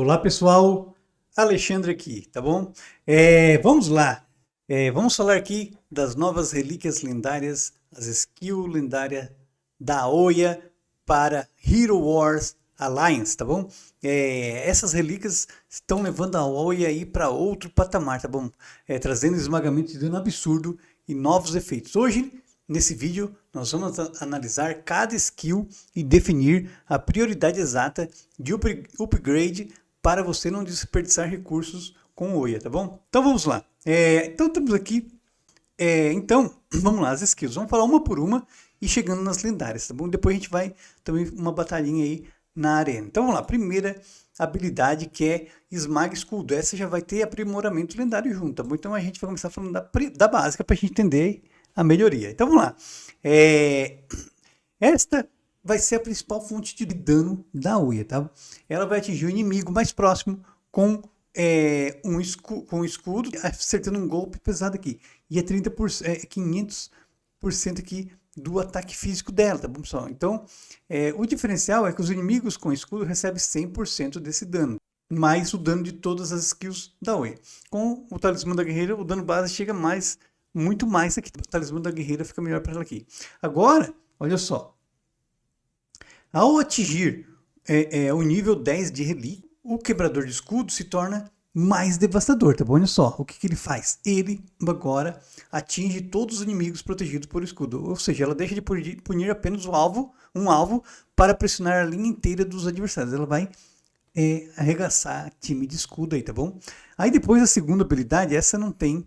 Olá pessoal, Alexandre aqui, tá bom? Vamos lá, vamos falar aqui das novas relíquias lendárias, as skills lendárias da Oya para Hero Wars Alliance, tá bom? Essas relíquias estão levando a Oya aí para outro patamar, tá bom? Trazendo esmagamento de dano absurdo e novos efeitos. Hoje, nesse vídeo, nós vamos analisar cada skill e definir a prioridade exata de upgrade para você não desperdiçar recursos com o Oya, tá bom? Então vamos lá. Então temos aqui, então vamos lá, as skills. Vamos falar uma por uma e chegando nas lendárias, tá bom? Depois a gente vai também uma batalhinha aí na arena. Então vamos lá, primeira habilidade que é Esmaga Escudo. Essa já vai ter aprimoramento lendário junto, tá bom? Então a gente vai começar falando da básica para a gente entender a melhoria. Então vamos lá. Esta vai ser a principal fonte de dano da Oya, tá? Ela vai atingir o inimigo mais próximo com um escudo, acertando um golpe pesado aqui. E é 500% aqui do ataque físico dela, tá bom, pessoal? Então, o diferencial é que os inimigos com escudo recebem 100% desse dano, mais o dano de todas as skills da Oya. Com o Talismã da Guerreira, o dano base chega muito mais aqui. O Talismã da Guerreira fica melhor para ela aqui. Agora, olha só. Ao atingir o nível 10 de relíquia, o quebrador de escudo se torna mais devastador, tá bom? Olha só, o que ele faz? Ele agora atinge todos os inimigos protegidos por escudo, ou seja, ela deixa de punir apenas um alvo para pressionar a linha inteira dos adversários. Ela vai arregaçar time de escudo aí, tá bom? Aí depois a segunda habilidade, essa não tem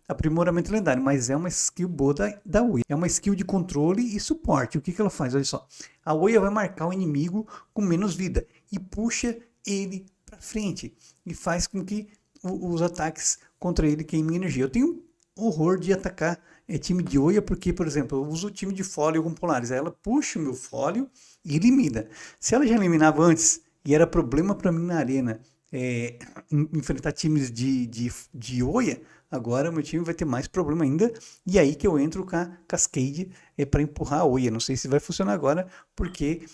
aprimoramento lendário, mas é uma skill boa da Oya. É uma skill de controle e suporte. O que ela faz? Olha só. A Oya vai marcar o inimigo com menos vida e puxa ele para frente e faz com que os ataques contra ele queimem energia. Eu tenho horror de atacar time de Oya porque, por exemplo, eu uso o time de Fólio com Polaris. Aí ela puxa o meu Fólio e elimina. Se ela já eliminava antes e era problema para mim na arena enfrentar times de Oya, agora o meu time vai ter mais problema ainda. E aí que eu entro com a Cascade para empurrar a Oya. Não sei se vai funcionar agora, porque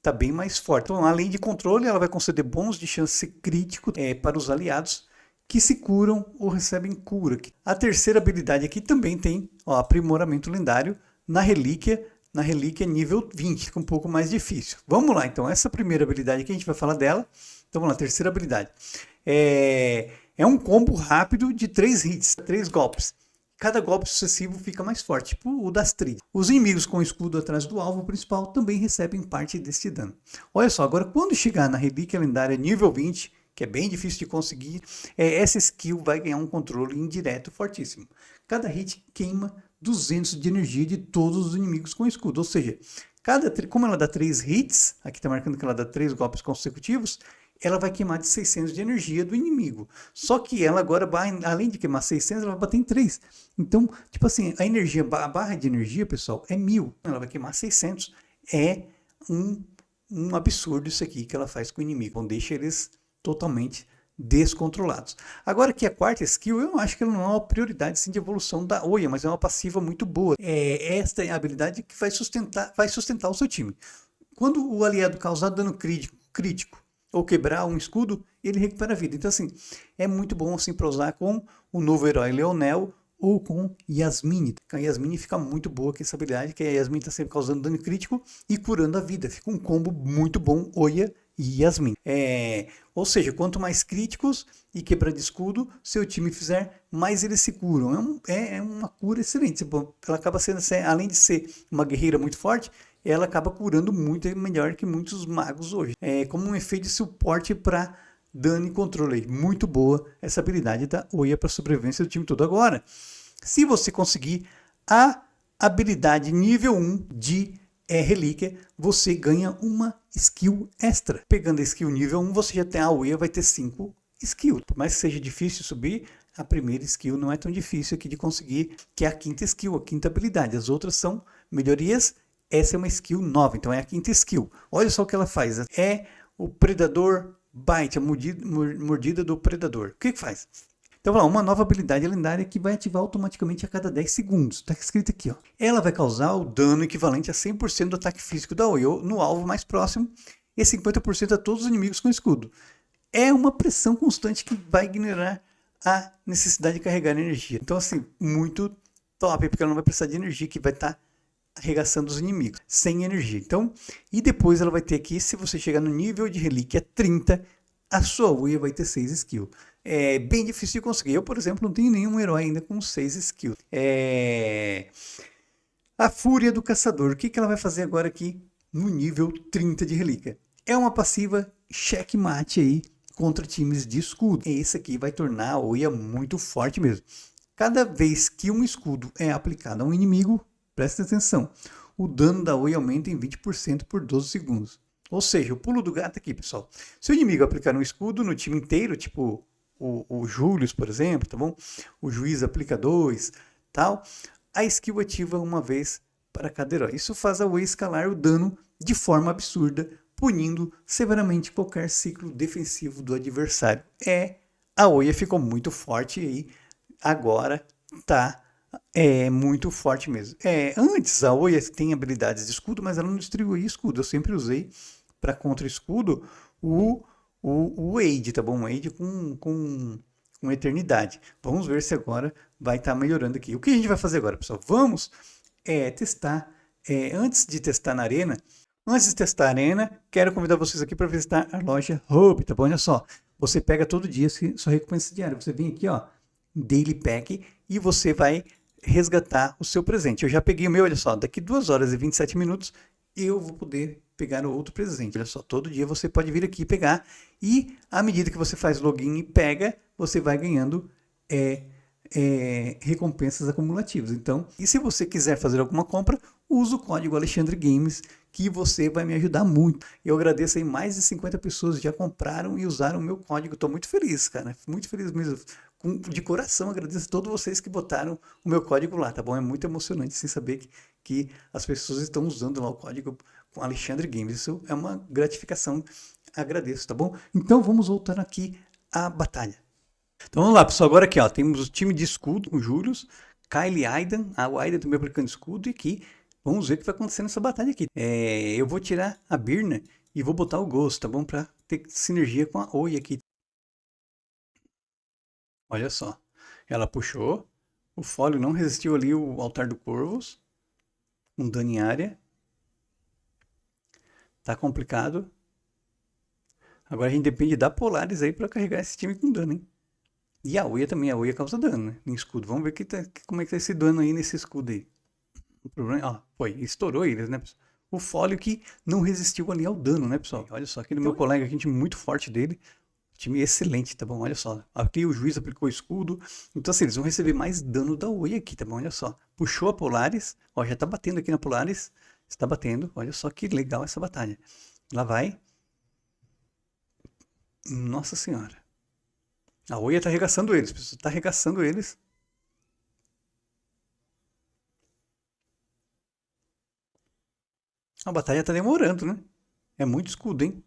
tá bem mais forte. Então, além de controle, ela vai conceder bônus de chance crítico para os aliados que se curam ou recebem cura. A terceira habilidade aqui também tem aprimoramento lendário na relíquia nível 20, fica um pouco mais difícil. Vamos lá, então, essa primeira habilidade aqui a gente vai falar dela. Então vamos lá, terceira habilidade. É um combo rápido de 3 hits, 3 golpes. Cada golpe sucessivo fica mais forte, tipo o das trilhas. Os inimigos com escudo atrás do alvo principal também recebem parte desse dano. Olha só, agora quando chegar na relíquia lendária nível 20, que é bem difícil de conseguir, essa skill vai ganhar um controle indireto fortíssimo. Cada hit queima 200 de energia de todos os inimigos com escudo, ou seja, como ela dá 3 hits, aqui está marcando que ela dá 3 golpes consecutivos, ela vai queimar de 600 de energia do inimigo. Só que ela agora, além de queimar 600, ela vai bater em 3. Então, tipo assim, a barra de energia, pessoal, é 1000. Ela vai queimar 600. É um absurdo isso aqui que ela faz com o inimigo. Então, deixa eles totalmente descontrolados. Agora que a quarta skill, eu acho que ela não é uma prioridade sim, de evolução da Oya, mas é uma passiva muito boa. Esta é a habilidade que vai sustentar o seu time. Quando o aliado causar dano crítico ou quebrar um escudo, ele recupera a vida. Então, assim, é muito bom assim, para usar com o novo herói Leonel ou com Yasmine. A Yasmine fica muito boa com essa habilidade, que a Yasmine está sempre causando dano crítico e curando a vida. Fica um combo muito bom, Oya e Yasmine. Ou seja, quanto mais críticos e quebra de escudo seu time fizer, mais eles se curam. É uma cura excelente. Ela acaba sendo, além de ser uma guerreira muito forte, ela acaba curando muito melhor que muitos magos hoje. É como um efeito de suporte para dano e controle. Muito boa essa habilidade da Oya para sobrevivência do time todo. Agora, se você conseguir a habilidade nível 1 de relíquia, você ganha uma skill extra. Pegando a skill nível 1, você já tem a Oya, vai ter 5 skills. Por mais que seja difícil subir, a primeira skill não é tão difícil aqui de conseguir, que é a quinta skill, a quinta habilidade. As outras são melhorias. Essa é uma skill nova, então é a quinta skill. Olha só o que ela faz. É o Predador Bite, a mordida do Predador. O que faz? Então, vamos lá, uma nova habilidade lendária que vai ativar automaticamente a cada 10 segundos. Está escrito aqui, ó. Ela vai causar o dano equivalente a 100% do ataque físico da Oya no alvo mais próximo e 50% a todos os inimigos com escudo. É uma pressão constante que vai ignorar a necessidade de carregar energia. Então, assim, muito top, porque ela não vai precisar de energia, que vai estar arregaçando os inimigos, sem energia. Então, e depois ela vai ter aqui, se você chegar no nível de relíquia 30, a sua Uia vai ter 6 skills. É bem difícil de conseguir. Eu, por exemplo, não tenho nenhum herói ainda com 6 skills. A Fúria do Caçador. O que ela vai fazer agora aqui no nível 30 de relíquia? É uma passiva checkmate aí contra times de escudo. Esse aqui vai tornar a Uia muito forte mesmo. Cada vez que um escudo é aplicado a um inimigo, presta atenção, o dano da Uia aumenta em 20% por 12 segundos. Ou seja, o pulo do gato aqui, pessoal. Se o inimigo aplicar um escudo no time inteiro, tipo o Julius, por exemplo, tá bom? O Juiz aplica 2, tal. A skill ativa uma vez para cada herói. Isso faz a Uia escalar o dano de forma absurda, punindo severamente qualquer ciclo defensivo do adversário. A Uia ficou muito forte aí, agora tá muito forte mesmo. Antes a Uia tem habilidades de escudo, mas ela não distribui escudo. Eu sempre usei para contra escudo o Wade, tá bom? O Wade com eternidade. Vamos ver se agora vai estar melhorando aqui. O que a gente vai fazer agora, pessoal? Vamos testar. Antes de testar na arena, quero convidar vocês aqui para visitar a loja Hub, tá bom? Olha só, você pega todo dia sua recompensa diária. Você vem aqui, ó, Daily Pack, e você vai resgatar o seu presente. Eu já peguei o meu, olha só, daqui 2 horas e 27 minutos eu vou poder pegar o outro presente. Olha só, todo dia você pode vir aqui pegar, e à medida que você faz login e pega, você vai ganhando recompensas acumulativas. Então, e se você quiser fazer alguma compra, usa o código Alexandre Games, que você vai me ajudar muito. Eu agradeço aí, mais de 50 pessoas já compraram e usaram o meu código. Estou muito feliz, cara, muito feliz mesmo. De coração, agradeço a todos vocês que botaram o meu código lá, tá bom? É muito emocionante sem saber que as pessoas estão usando lá o código com Alexandre Games. Isso é uma gratificação, agradeço, tá bom? Então vamos voltar aqui à batalha. Então vamos lá, pessoal. Agora aqui, ó, temos o time de escudo, o Julius, Kylie Aidan, a Aidan também aplicando escudo, e aqui vamos ver o que vai acontecer nessa batalha aqui. Eu vou tirar a Birna e vou botar o Ghost, tá bom? Pra ter sinergia com a Oi aqui. Olha só, ela puxou, o Fólio não resistiu ali o Altar do Corvos, um dano em área. Tá complicado. Agora a gente depende da Polaris aí pra carregar esse time com dano, hein? E a Uia também, a Uia causa dano, né? Em escudo. Vamos ver como é que tá esse dano aí nesse escudo aí. O problema, foi, estourou eles, né, pessoal? O Fólio que não resistiu ali ao dano, né, pessoal? Olha só, aqui no meu colega, aqui, um time muito forte dele. Time excelente, tá bom? Olha só. Aqui o juiz aplicou o escudo. Então, assim, eles vão receber mais dano da Oi aqui, tá bom? Olha só. Puxou a Polaris. Ó, já tá batendo aqui na Polaris. Está batendo. Olha só que legal essa batalha. Lá vai. Nossa Senhora. A Oia tá arregaçando eles, pessoal. Tá arregaçando eles. A batalha tá demorando, né? É muito escudo, hein?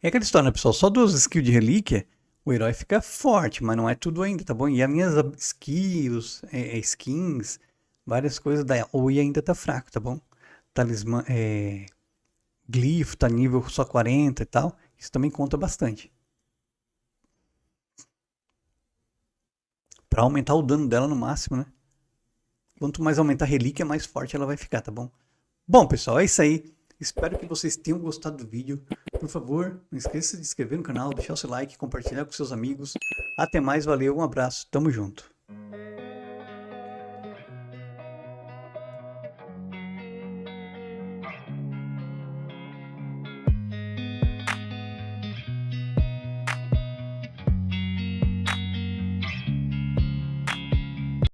É aquela história, né, pessoal? Só 2 skills de relíquia, o herói fica forte, mas não é tudo ainda, tá bom? E as minhas skills, skins, várias coisas da Oi ainda tá fraco, tá bom? Talismã, glifo tá nível só 40 e tal. Isso também conta bastante. Pra aumentar o dano dela no máximo, né? Quanto mais aumentar a relíquia, mais forte ela vai ficar, tá bom? Bom, pessoal, é isso aí. Espero que vocês tenham gostado do vídeo. Por favor, não esqueça de se inscrever no canal, deixar o seu like, compartilhar com seus amigos. Até mais, valeu, um abraço, tamo junto.